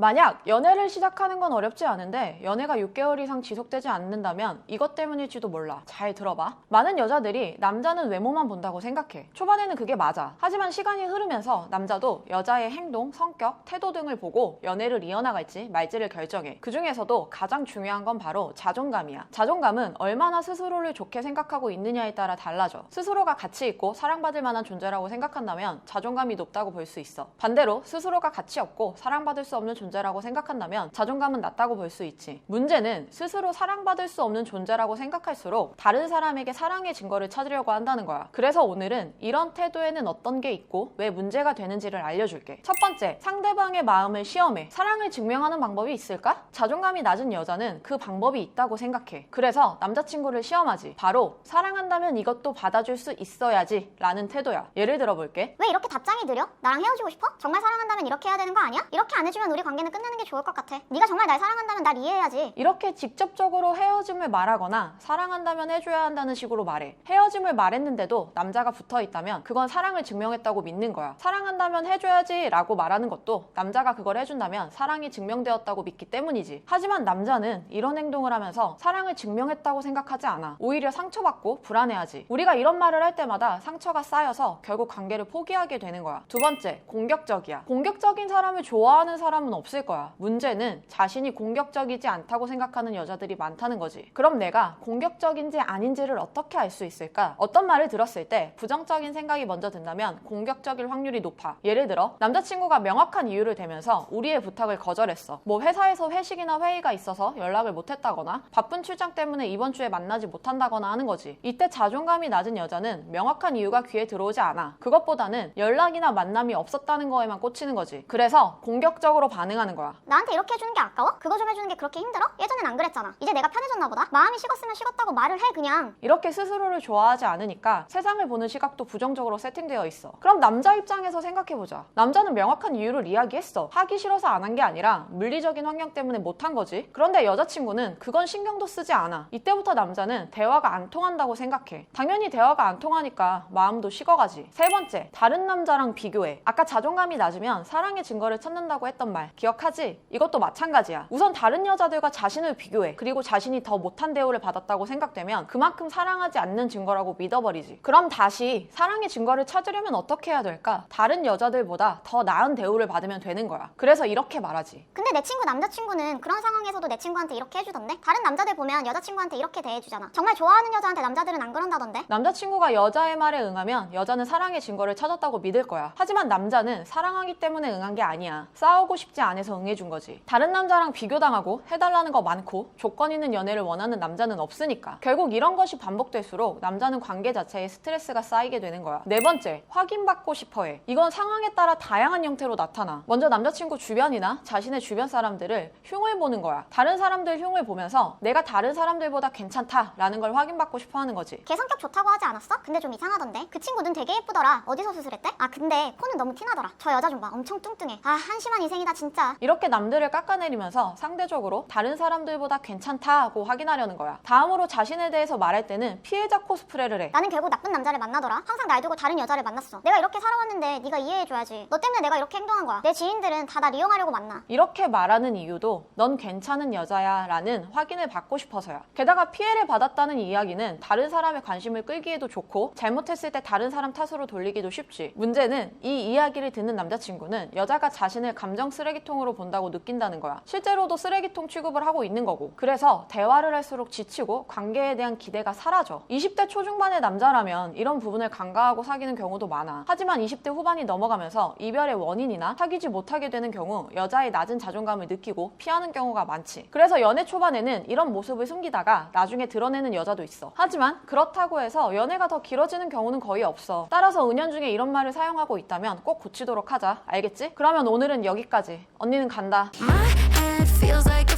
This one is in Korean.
만약 연애를 시작하는 건 어렵지 않은데 연애가 6개월 이상 지속되지 않는다면 이것 때문일지도 몰라. 잘 들어봐. 많은 여자들이 남자는 외모만 본다고 생각해. 초반에는 그게 맞아. 하지만 시간이 흐르면서 남자도 여자의 행동, 성격, 태도 등을 보고 연애를 이어나갈지 말지를 결정해. 그 중에서도 가장 중요한 건 바로 자존감이야. 자존감은 얼마나 스스로를 좋게 생각하고 있느냐에 따라 달라져. 스스로가 가치 있고 사랑받을 만한 존재라고 생각한다면 자존감이 높다고 볼 수 있어. 반대로 스스로가 가치 없고 사랑받을 수 없는 존재라고 생각한다면 자존감은 낮다고 볼 수 있지. 문제는 스스로 사랑받을 수 없는 존재라고 생각할수록 다른 사람에게 사랑의 증거를 찾으려고 한다는 거야. 그래서 오늘은 이런 태도에는 어떤 게 있고 왜 문제가 되는지를 알려줄게. 첫 번째, 상대방의 마음을 시험해. 사랑을 증명하는 방법이 있을까? 자존감이 낮은 여자는 그 방법이 있다고 생각해. 그래서 남자친구를 시험하지. 바로 사랑한다면 이것도 받아줄 수 있어야지 라는 태도야. 예를 들어볼게. 왜 이렇게 답장이 느려? 나랑 헤어지고 싶어? 정말 사랑한다면 이렇게 해야 되는 거 아니야? 이렇게 안 해주면 우리 관계는 끝나는 게 좋을 것 같아. 네가 정말 날 사랑한다면 날 이해해야지. 이렇게 직접적으로 헤어짐을 말하거나 사랑한다면 해줘야 한다는 식으로 말해. 헤어짐을 말했는데도 남자가 붙어있다면 그건 사랑을 증명했다고 믿는 거야. 사랑한다면 해줘야지 라고 말하는 것도 남자가 그걸 해준다면 사랑이 증명되었다고 믿기 때문이지. 하지만 남자는 이런 행동을 하면서 사랑을 증명했다고 생각하지 않아. 오히려 상처받고 불안해하지. 우리가 이런 말을 할 때마다 상처가 쌓여서 결국 관계를 포기하게 되는 거야. 두 번째, 공격적이야. 공격적인 사람을 좋아하는 사람은 없을 거야. 문제는 자신이 공격적이지 않다고 생각하는 여자들이 많다는 거지. 그럼 내가 공격적인지 아닌지를 어떻게 알 수 있을까? 어떤 말을 들었을 때 부정적인 생각이 먼저 든다면 공격적일 확률이 높아. 예를 들어 남자친구가 명확한 이유를 대면서 우리의 부탁을 거절했어. 뭐 회사에서 회식이나 회의가 있어서 연락을 못했다거나 바쁜 출장 때문에 이번 주에 만나지 못한다거나 하는 거지. 이때 자존감이 낮은 여자는 명확한 이유가 귀에 들어오지 않아. 그것보다는 연락이나 만남이 없었다는 거에만 꽂히는 거지. 그래서 공격적으로 반응하는 거야. 나한테 이렇게 해주는 게 아까워? 그거 좀 해주는 게 그렇게 힘들어? 예전엔 안 그랬잖아. 이제 내가 편해졌나 보다? 마음이 식었으면 식었다고 말을 해 그냥. 이렇게 스스로를 좋아하지 않으니까 세상을 보는 시각도 부정적으로 세팅되어 있어. 그럼 남자 입장에서 생각해보자. 남자는 명확한 이유를 이야기했어. 하기 싫어서 안 한 게 아니라 물리적인 환경 때문에 못한 거지. 그런데 여자친구는 그건 신경도 쓰지 않아. 이때부터 남자는 대화가 안 통한다고 생각해. 당연히 대화가 안 통하니까 마음도 식어가지. 세 번째, 다른 남자랑 비교해. 아까 자존감이 낮으면 사랑의 증거를 찾는다고 했던 말 기억하지? 이것도 마찬가지야. 우선 다른 여자들과 자신을 비교해. 그리고 자신이 더 못한 대우를 받았다고 생각되면 그만큼 사랑하지 않는 증거라고 믿어버리지. 그럼 다시 사랑의 증거를 찾으려면 어떻게 해야 될까? 다른 여자들보다 더 나은 대우를 받으면 되는 거야. 그래서 이렇게 말하지. 근데 내 친구 남자친구는 그런 상황에서도 내 친구한테 이렇게 해주던데? 다른 남자들 보면 여자친구한테 이렇게 대해주잖아. 정말 좋아하는 여자한테 남자들은 안 그런다던데? 남자친구가 여자의 말에 응하면 여자는 사랑의 증거를 찾았다고 믿을 거야. 하지만 남자는 사랑하기 때문에 응한 게 아니야. 싸우고 싶지 않아서 응해준 거지. 다른 남자랑 비교당하고 해달라는 거 많고 조건 있는 연애를 원하는 남자는 없으니까. 결국 이런 것이 반복될수록 남자는 관계 자체에 스트레스가 쌓이게 되는 거야. 네 번째, 확인받고 싶어해. 이건 상황에 따라 다양한 형태로 나타나. 먼저 남자친구 주변이나 자신의 주변 사람들을 흉을 보는 거야. 다른 사람들 흉을 보면서 내가 다른 사람들보다 괜찮다라는 걸 확인받고 싶어 하는 거지. 걔 성격 좋다고 하지 않았어? 근데 좀 이상하던데? 그 친구 눈 되게 예쁘더라. 어디서 수술했대? 아 근데 코는 너무 티나더라. 저 여자 좀 봐. 엄청 뚱뚱해. 아 한심한 인생이다 진짜. 이렇게 남들을 깎아내리면서 상대적으로 다른 사람들보다 괜찮다고 확인하려는 거야. 다음으로 자신에 대해서 말할 때는 피해자 코스프레를 해. 나는 결국 나쁜 남자를 만나더라. 항상 날 두고 다른 여자를 만났어. 내가 이렇게 살아왔는데 네가 이해해줘야지. 너 때문에 내가 이렇게 행동한 거야. 내 지인들은 다 날 이용하려고 만나. 이렇게 말하는 이유도 넌 괜찮은 여자야 라는 확인을 받고 싶어서야. 게다가 피해를 받았다는 이야기는 다른 사람의 관심을 끌기에도 좋고 잘못했을 때 다른 사람 탓으로 돌리기도 쉽지. 문제는 이 이야기를 듣는 남자친구는 여자가 자신을 감정 쓰레기통으로 본다고 느낀다는 거야. 실제로도 쓰레기통 취급을 하고 있는 거고. 그래서 대화를 할수록 지치고 관계에 대한 기대가 사라져. 20대 초중반의 남자라면 이런 부분을 간과하고 사귀는 경우도 많아. 하지만 20대 후반이 넘어가면서 이별의 원인이나 사귀지 못하게 되는 경우 여자의 낮은 자존감을 느끼고 피하는 경우가 많지. 그래서 연애 초반에는 이런 모습을 숨기다가 나중에 드러내는 여자도 있어. 하지만 그렇다고 해서 연애가 더 길어지는 경우는 거의 없어. 따라서 은연중에 이런 말을 사용하고 있다면 꼭 고치도록 하자. 알겠지? 그러면 오늘은 여기까지. 언니는 간다. My head feels like